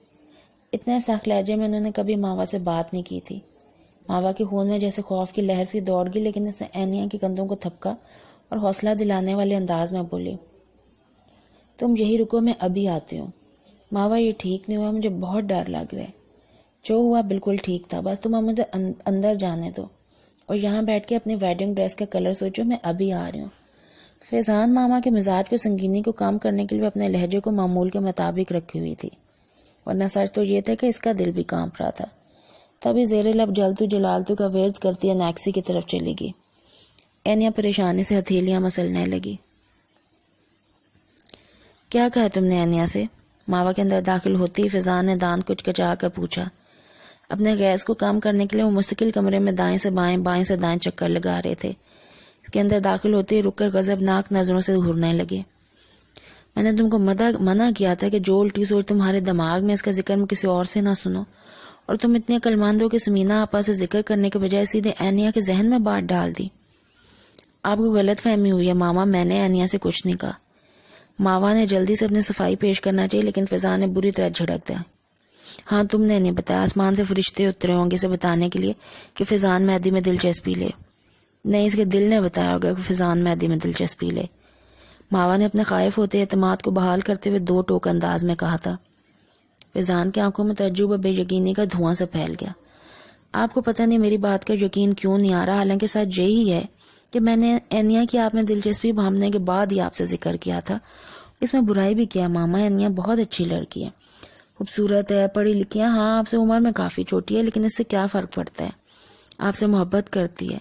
اتنے سخت لہجے میں انہوں نے کبھی ماوا سے بات نہیں کی تھی۔ ماوا کے خون میں جیسے خوف کی لہر سی دوڑ گئی، لیکن اس نے اینیا کے کندھوں کو تھپکا اور حوصلہ دلانے والے انداز میں بولی، تم یہی رکو، میں ابھی آتی ہوں۔ ماوا، یہ ٹھیک نہیں ہوا، مجھے بہت ڈر لگ رہا ہے۔ جو ہوا بالکل ٹھیک تھا، بس تم مجھے اندر جانے دو اور یہاں بیٹھ کے اپنی ویڈنگ ڈریس کا کلر سوچو، میں ابھی آ رہی ہوں۔ فیضان ماما کے مزاج کی سنگینی کو کم کرنے کے لیے اپنے لہجے کو معمول کے مطابق رکھی ہوئی تھی، ورنہ سچ تو یہ تھا کہ اس کا دل بھی کانپ رہا تھا۔ تبھی زیر لب جلتو جلالتو کا ورد کرتی ہے نیکسی کی طرف چلی گئی۔ اینیا پریشانی سے ہتھیلیاں مسلنے لگی۔ کیا کہا تم نے اینیا سے؟ ماوا کے اندر داخل ہوتی فیضان نے دانت کچکچا کر پوچھا۔ اپنے گیس کو کام کرنے کے لیے وہ مستقل کمرے میں دائیں سے بائیں بائیں سے دائیں چکر لگا رہے تھے۔ اس کے اندر داخل ہوتے ہی رک کر غضبناک نظروں سے گھورنے لگے۔ میں نے تم کو منع کیا تھا کہ جو الٹی سوچ تمہارے دماغ میں اس کا ذکر میں کسی اور سے نہ سنو، اور تم اتنی عقلمند ہو کہ سمینہ آپا سے ذکر کرنے کے بجائے سیدھے اینیا کے ذہن میں بات ڈال دی۔ آپ کو غلط فہمی ہوئی ہے ماما، میں نے اینیا سے کچھ نہیں کہا۔ ماوا نے جلدی سے اپنی صفائی پیش کرنا چاہیے، لیکن فضا نے بری طرح جھڑک دیا۔ ہاں تم نے نہیں بتایا، آسمان سے فرشتے اترے ہوں گے اسے بتانے کے لیے کہ فضان مہدی میں دلچسپی لے۔ نہیں، اس کے دل نے بتایا ہوگا کہ فضان مہدی میں دلچسپی لے۔ ماوا نے اپنے خائف ہوتے اعتماد کو بحال کرتے ہوئے 2 ٹوک انداز میں کہا تھا۔ فضان کی آنکھوں میں تعجب و بے یقینی کا دھواں سے پھیل گیا۔ آپ کو پتہ نہیں میری بات کا یقین کیوں نہیں آ رہا، حالانکہ سچ یہی ہے کہ میں نے اینیا کی آپ میں دلچسپی بھانپنے کے بعد ہی آپ سے ذکر کیا تھا۔ اس میں برائی بھی کیا ماما، اینیا بہت اچھی لڑکی ہے، خوبصورت ہے، پڑھی لکھی ہے، ہاں آپ سے عمر میں کافی چھوٹی ہے، لیکن اس سے کیا فرق پڑتا ہے، آپ سے محبت کرتی ہے۔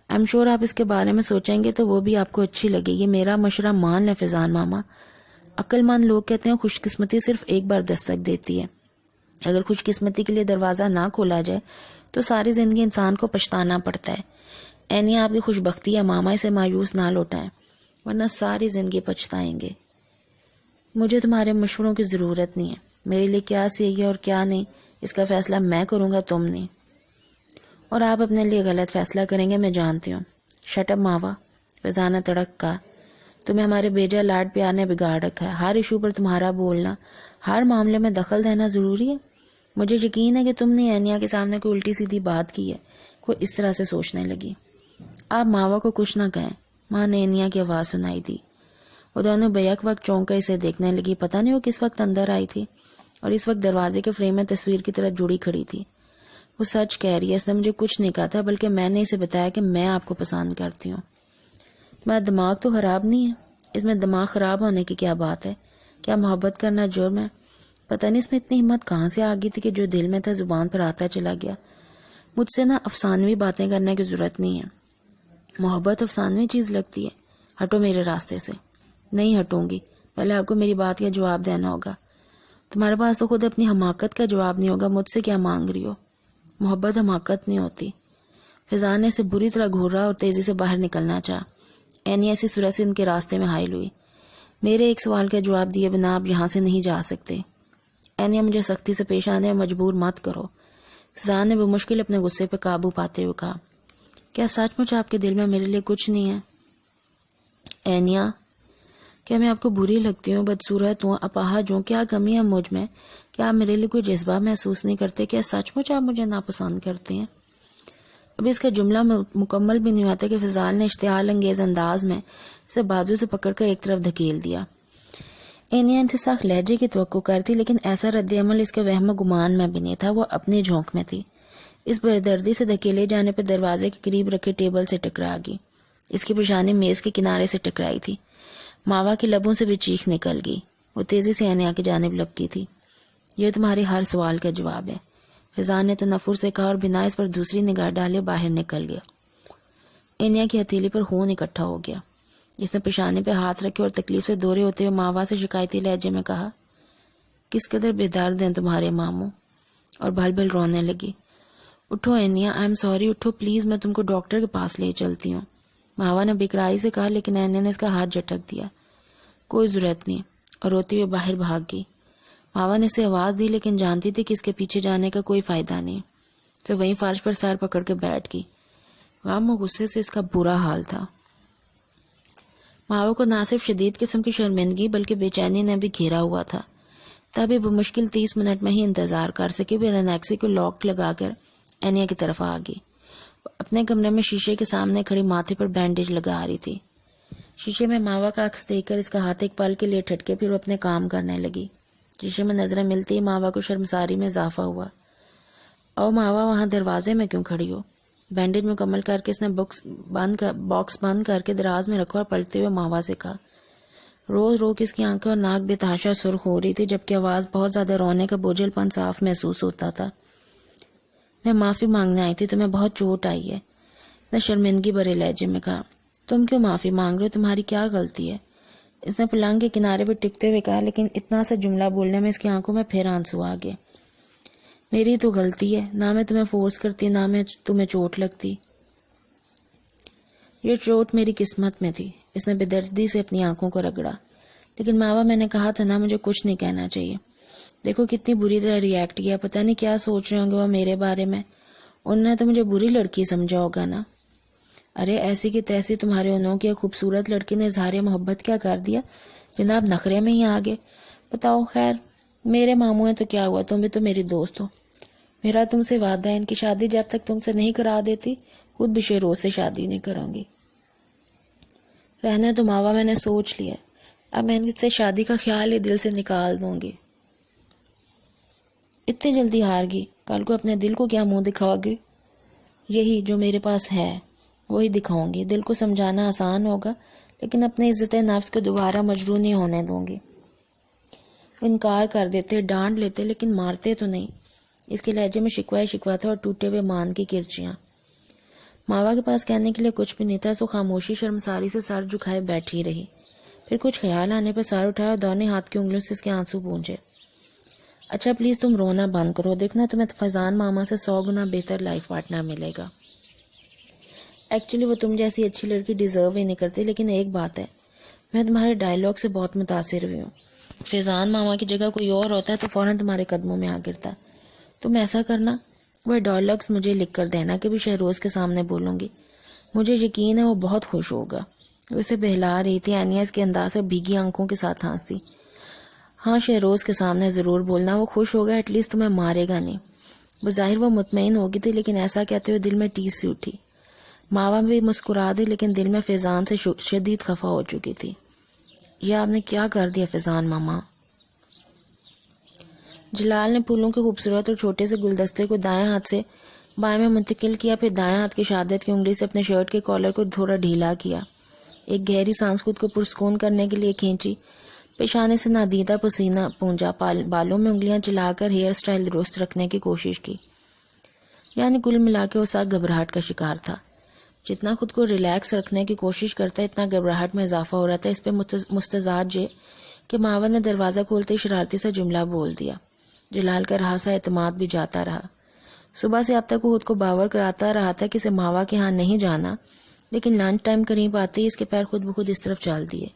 ایم شور آپ اس کے بارے میں سوچیں گے تو وہ بھی آپ کو اچھی لگے گی، میرا مشورہ مان لیں فضان ماما۔ عقل مند لوگ کہتے ہیں خوش قسمتی صرف ایک بار دستک دیتی ہے، اگر خوش قسمتی کے لیے دروازہ نہ کھولا جائے تو ساری زندگی انسان کو پچھتانا پڑتا ہے۔ اینیا آپ کی خوش بختی ہے ماما، اسے مایوس نہ لوٹائیں ورنہ ساری زندگی پچھتائیں گے۔ مجھے تمہارے مشوروں کی ضرورت نہیں ہے، میرے لیے کیا صحیح ہے اور کیا نہیں اس کا فیصلہ میں کروں گا، تم نہیں، اور آپ اپنے لیے غلط فیصلہ کریں گے، میں جانتی ہوں۔ شٹ اپ ماوا، فضا نے تڑک کہا، تمہیں ہمارے بیجا لاڈ پیار نے بگاڑ رکھا ہے، ہر ایشو پر تمہارا بولنا، ہر معاملے میں دخل دینا ضروری ہے۔ مجھے یقین ہے کہ تم نے اینیا کے سامنے کوئی الٹی سیدھی بات کی ہے، کوئی اس طرح سے سوچنے لگی۔ آپ ماوا کو کچھ نہ کہیں، ماں نے اینیا کی آواز سنائی دی۔ وہ دونوں بیک وقت چونک کر اسے دیکھنے لگی. پتہ نہیں وہ کس وقت اندر آئی تھی اور اس وقت دروازے کے فریم میں تصویر کی طرح جڑی کھڑی تھی. وہ سچ کہہ رہی ہے، اس نے مجھے کچھ نہیں کہا تھا، بلکہ میں نے اسے بتایا کہ میں آپ کو پسند کرتی ہوں. تمہارا دماغ تو خراب نہیں ہے؟ اس میں دماغ خراب ہونے کی کیا بات ہے؟ کیا محبت کرنا جرم ہے؟ پتہ نہیں اس میں اتنی ہمت کہاں سے آ گئی تھی کہ جو دل میں تھا زبان پر آتا چلا گیا. مجھ سے افسانوی باتیں کرنے کی ضرورت نہیں ہے. محبت افسانوی چیز لگتی ہے. ہٹو میرے راستے سے. نہیں ہٹوں گی. پہلے آپ کو میری بات کا جواب دینا ہوگا. تمہارے پاس تو خود اپنی حماقت کا جواب نہیں ہوگا. مجھ سے کیا مانگ رہی ہو؟ محبت حماقت نہیں ہوتی. فضان نے اسے بری طرح گھورا اور تیزی سے باہر نکلنا چاہا. اینی ایسی صورت سے ان کے راستے میں حائل ہوئی. میرے ایک سوال کا جواب دیے بنا آپ یہاں سے نہیں جا سکتے. اینیا مجھے سختی سے پیش آنے میں مجبور مت کرو. فضان نے بمشکل اپنے غصے پہ قابو پاتے ہوئے کہا. کیا سچ مچ آپ کے دل میں میرے لیے کچھ نہیں ہے؟ اینیا، کیا میں آپ کو بری لگتی ہوں، بدصورت ہوں، اپاہج ہوں؟ کیا کمی ہے مجھ میں؟ کیا آپ میرے لیے کوئی جذبہ محسوس نہیں کرتے؟ کیا سچ مچ آپ مجھے ناپسند کرتے ہیں؟ ابھی اس کا جملہ مکمل بھی نہیں ہوا تھا کہ فضال نے اشتعال انگیز انداز میں اسے بازو سے پکڑ کر ایک طرف دھکیل دیا. اینیا ان سے سخت لہجے کی توقع کرتی، لیکن ایسا رد عمل اس کے وہم و گمان میں بھی نہیں تھا. وہ اپنی جھونک میں تھی. اس بردردی سے دھکیلے جانے پر دروازے کے قریب رکھے ٹیبل سے ٹکرا گئی. اس کی پیشانی میز کے کنارے سے ٹکرائی تھی. ماوا کے لبوں سے بھی چیخ نکل گئی. وہ تیزی سے اینیا کی جانب لپکی تھی. یہ تمہارے ہر سوال کا جواب ہے، فضان نے تنفر سے کہا اور بنا اس پر دوسری نگاہ ڈالے باہر نکل گیا. اینیا کی ہتھیلی پر خون اکٹھا ہو گیا. اس نے پیشانی پہ ہاتھ رکھے اور تکلیف سے دورے ہوتے ہوئے ماوا سے شکایتی لہجے میں کہا، کس قدر بے درد ہیں تمہارے ماموں، اور بھل بھل رونے لگی. اٹھو اینیا، آئی ایم سوری، اٹھو پلیز، میں تم کو ڈاکٹر کے پاس لے چلتی ہوں. ماوا نے بیقراری سے کہا، لیکن اینیا نے اس کا ہاتھ جھٹک دیا. کوئی ضرورت نہیں، اور روتی ہوئے باہر بھاگ گئی. ماوا نے اسے آواز دی، لیکن جانتی تھی کہ اس کے پیچھے جانے کا کوئی فائدہ نہیں، تو وہیں فرش پر سر پکڑ کے بیٹھ گئی. غم و غصے سے اس کا برا حال تھا. ماوا کو نہ صرف شدید قسم کی شرمندگی بلکہ بے چینی نے بھی گھیرا ہوا تھا. تبھی بمشکل 30 منٹ میں ہی انتظار کر سکے بھی رینیکسی کو لاک لگا کر اینیا کی طرف آ گئی. اپنے کمرے میں شیشے کے سامنے کھڑی ماتھے پر بینڈیج لگا رہی تھی. شیشے میں ماوا کا عکس دیکھ کر اس کا ہاتھ ایک پل کے لیے ٹھٹکے، پھر وہ اپنے کام کرنے لگی. شیشے میں نظریں ملتی ہی ماوا کو شرمساری میں اضافہ ہوا. او ماوا، وہاں دروازے میں کیوں کھڑی ہو؟ بینڈیج مکمل کر کے اس نے باکس بند کر کے دراز میں رکھا اور پلٹتے ہوئے ماوا سے کہا. روز رو کے اس کی آنکھیں اور ناک بے تحاشا سرخ ہو رہی تھی، جبکہ آواز بہت زیادہ رونے کا بوجھل پن صاف محسوس ہوتا تھا. میں معافی مانگنے آئی تھی، تمہیں بہت چوٹ آئی ہے، اس نے شرمندگی بھرے لہجے میں کہا. تم کیوں معافی مانگ رہے ہو؟ تمہاری کیا غلطی ہے؟ اس نے پلنگ کے کنارے پر ٹکتے ہوئے کہا، لیکن اتنا سا جملہ بولنے میں اس کی آنکھوں میں پھر آنسو آ گئے. میری تو غلطی ہے، نہ میں تمہیں فورس کرتی، نہ میں تمہیں چوٹ لگتی. یہ چوٹ میری قسمت میں تھی. اس نے بے دردی سے اپنی آنکھوں کو رگڑا. لیکن ماوا، میں نے کہا تھا نا، مجھے کچھ نہیں کہنا چاہیے. دیکھو کتنی بری طرح ریئیکٹ کیا. پتہ نہیں کیا سوچ رہے ہوں گے وہ میرے بارے میں. انہوں نے تو مجھے بری لڑکی سمجھا ہوگا نا. ارے ایسی کی تیسی تمہارے انہوں کی خوبصورت لڑکی نے اظہار محبت کیا کر دیا؟ جناب نخرے میں ہی آگے. بتاؤ، خیر میرے ماموں ہیں تو کیا ہوا، تم بھی تو میری دوست ہو. میرا تم سے وعدہ ہے، ان کی شادی جب تک تم سے نہیں کرا دیتی خود بھی شہروز سے شادی نہیں کروں گی. رہنے تو ماوا، میں نے سوچ لیا، اب میں ان سے شادی کا خیال ہی دل سے نکال دوں گی. اتنی جلدی ہار گئی؟ کل کو اپنے دل کو کیا منہ دکھاؤ گی؟ یہی جو میرے پاس ہے وہی دکھاؤں گی. دل کو سمجھانا آسان ہوگا، لیکن اپنے عزت نفس کو دوبارہ مجروح نہیں ہونے دوں گی. وہ انکار کر دیتے، ڈانٹ لیتے، لیکن مارتے تو نہیں. اس کے لہجے میں شکوہ تھا اور ٹوٹے ہوئے مان کی کرچیاں. ماوا کے پاس کہنے کے لیے کچھ بھی نہیں تھا، سو خاموشی شرمساری سے سر جھکائے بیٹھی رہی. پھر کچھ خیال آنے پر سر اٹھایا اور دونوں ہاتھ کی انگلیوں سے اس کے آنسو پونچھے. اچھا پلیز تم رونا بند کرو، دیکھنا تمہیں فضان ماما سے 100 گنا بہتر لائف پارٹنر ملے گا. ایکچولی وہ تم جیسی اچھی لڑکی ڈیزرو ہی نہیں کرتی. لیکن ایک بات ہے، میں تمہارے ڈائیلاگ سے بہت متاثر ہوئی ہوں. فیضان ماما کی جگہ کوئی اور ہوتا ہے تو فوراً تمہارے قدموں میں آ گرتا. تم ایسا کرنا، وہ ڈائیلاگس مجھے لکھ کر دینا کہ بھی شہروز کے سامنے بولوں گی. مجھے یقین ہے وہ بہت خوش ہوگا. وہ اسے بہلا رہی تھی. اینیا اس کے انداز میں بھیگی آنکھوں کے ساتھ ہنستی. ہاں شہروز کے سامنے ضرور بولنا، وہ خوش ہوگا، ایٹ لیسٹ تمہیں مارے گا نہیں. بظاہر وہ مطمئن ہوگی تھی، لیکن ایسا کہتے ہوئے دل میں ٹیس سی اٹھی. ماوا بھی مسکرا دی، لیکن دل میں فیضان سے شدید خفا ہو چکی تھی. یہ آپ نے کیا کر دیا فیضان ماما؟ جلال نے پھولوں کے خوبصورت اور چھوٹے سے گلدستے کو دائیں ہاتھ سے بائیں میں منتقل کیا، پھر دائیں ہاتھ کی شہادت کی انگلی سے اپنے شرٹ کے کالر کو تھوڑا ڈھیلا کیا، ایک گہری سانس خود کو پرسکون کرنے کے لیے کھینچی، پیشانے سے نادیدہ پسینہ پونجا، بالوں میں انگلیاں چلا کر ہیئر سٹائل درست رکھنے کی کوشش کی. یعنی کل ملا کے وہ سخت گھبراہٹ کا شکار تھا. جتنا خود کو ریلیکس رکھنے کی کوشش کرتا اتنا گھبراہٹ میں اضافہ ہو رہا تھا. اس پہ مستزاد یہ کہ ماوا نے دروازہ کھولتے شرارتی سا جملہ بول دیا. جلال کا رہا سا اعتماد بھی جاتا رہا. صبح سے اب تک وہ خود کو باور کراتا رہا تھا کہ اسے ماوا کے ہاں نہیں جانا، لیکن لنچ ٹائم قریب آتے ہی اس کے پیر خود بخود اس طرف چال دیے.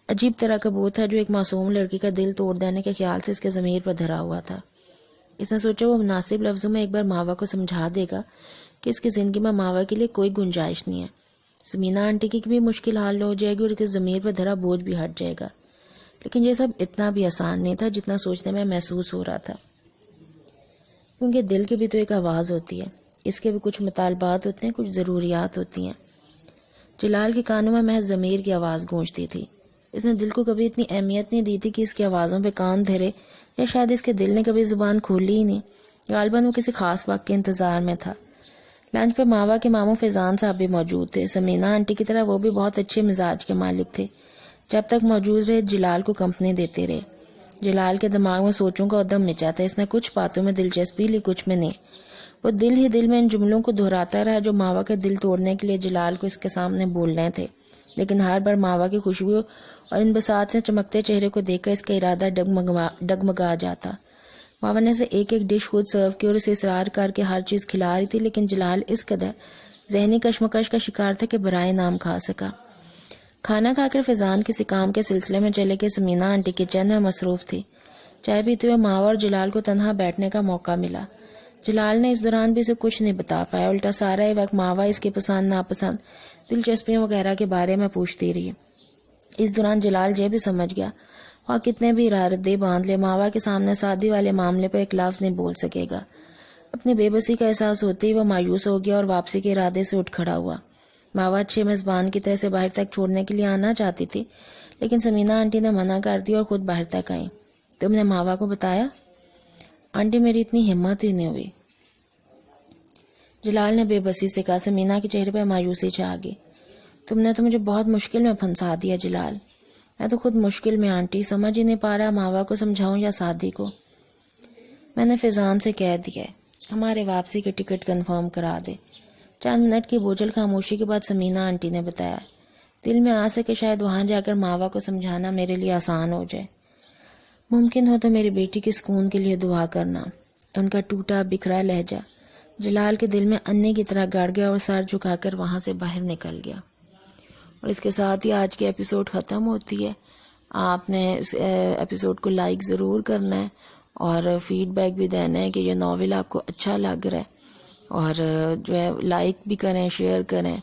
عجیب طرح کا بوجھ تھا جو ایک معصوم لڑکی کا دل توڑ دینے کے خیال سے اس کے ضمیر پر دھرا ہوا تھا. اس نے سوچا وہ مناسب لفظوں میں ایک بار ماوا کو سمجھا دے گا کہ اس کی زندگی میں ماوا کے لیے کوئی گنجائش نہیں ہے. سمینہ آنٹی کی بھی مشکل حال ہو جائے گی اور اس کے ضمیر پر دھرا بوجھ بھی ہٹ جائے گا. لیکن یہ سب اتنا بھی آسان نہیں تھا جتنا سوچنے میں محسوس ہو رہا تھا، کیونکہ دل کی بھی تو ایک آواز ہوتی ہے، اس کے بھی کچھ مطالبات ہوتے ہیں، کچھ ضروریات ہوتی ہیں. جلال کے کانوں میں محض ضمیر کی آواز گونجتی تھی. اس نے دل کو کبھی اتنی اہمیت نہیں دی تھی کہ اس کی آوازوں پہ کان دھرے، یا شاید اس کے دل نے کبھی زبان کھولی ہی نہیں. غالباً وہ کسی خاص وقت کے انتظار میں تھا. لنچ پہ ماوا کے ماموں فیضان صاحب بھی موجود تھے. سمینہ آنٹی کی طرح وہ بھی بہت اچھے مزاج کے مالک تھے. جب تک موجود رہے جلال کو کمپنی دیتے رہے. جلال کے دماغ میں سوچوں کا ادم مچا تھا. اس نے کچھ باتوں میں دلچسپی لی، کچھ میں نہیں. وہ دل ہی دل میں ان جملوں کو دہراتا رہا جو ماوا کا دل توڑنے کے لیے جلال کو اس کے سامنے بولنے تھے. لیکن ہر بار ماوا کی خوشبو اور ان بساط سے چمکتے چہرے کو دیکھ کر اس کا ارادہ ڈگمگا جاتا. ماوا نے اسے ایک ایک ڈش خود سرو کی اور اسے اصرار کر کے ہر چیز کھلا رہی تھی، لیکن جلال اس قدر ذہنی کشمکش کا شکار تھا کہ برائے نام کھا سکا. کھانا کھا کر فیضان کسی کام کے سلسلے میں چلے کہ سمینہ آنٹی کچن میں مصروف تھی. چائے پیتے ہوئے ماوا اور جلال کو تنہا بیٹھنے کا موقع ملا. جلال نے اس دوران بھی اسے کچھ نہیں بتا پایا، الٹا سارا ہی وقت ماوا اس کے پسند ناپسند، دلچسپیوں وغیرہ کے بارے میں پوچھتی رہی. اس دوران جلال یہ بھی سمجھ گیا اور کتنے بھی ارادے دے باندھ لے، ماوا کے سامنے شادی والے معاملے پر ایک لفظ نہیں بول سکے گا. اپنی بے بسی کا احساس ہوتے ہی وہ مایوس ہو گیا اور واپسی کے ارادے سے اٹھ کھڑا ہوا. ماوا اچھے میزبان کی طرح سے باہر تک چھوڑنے کے لیے آنا چاہتی تھی، لیکن سمینہ آنٹی نے منع کر دی اور خود باہر تک آئی. تم نے ماوا کو بتایا؟ آنٹی میری اتنی ہمت ہی نہیں ہوئی، جلال نے بے بسی سے کہا. سمینہ کے چہرے پر مایوسی چھا گئی. تم نے تو مجھے بہت مشکل میں پھنسا دیا جلال. میں تو خود مشکل میں آنٹی، سمجھ ہی نہیں پا رہا ماوا کو سمجھاؤں یا سادی کو. میں نے فیضان سے کہہ دیا ہے ہمارے واپسی کے ٹکٹ کنفرم کرا دے. چند منٹ کی بوجھل خاموشی کے بعد سمینہ آنٹی نے بتایا. دل میں آ سکے شاید وہاں جا کر ماوا کو سمجھانا میرے لیے آسان ہو جائے. ممکن ہو تو میری بیٹی کے سکون کے لیے دعا کرنا. ان کا ٹوٹا بکھرا لہجہ جلال کے دل میں انے کی طرح گڑ گیا اور سر جھکا کر وہاں سے باہر نکل گیا. اور اس کے ساتھ ہی آج کی ایپیسوڈ ختم ہوتی ہے. آپ نے اس ایپیسوڈ کو لائک ضرور کرنا ہے اور فیڈ بیک بھی دینا ہے کہ یہ ناول آپ کو اچھا لگ رہا ہے، اور جو ہے لائک بھی کریں، شیئر کریں.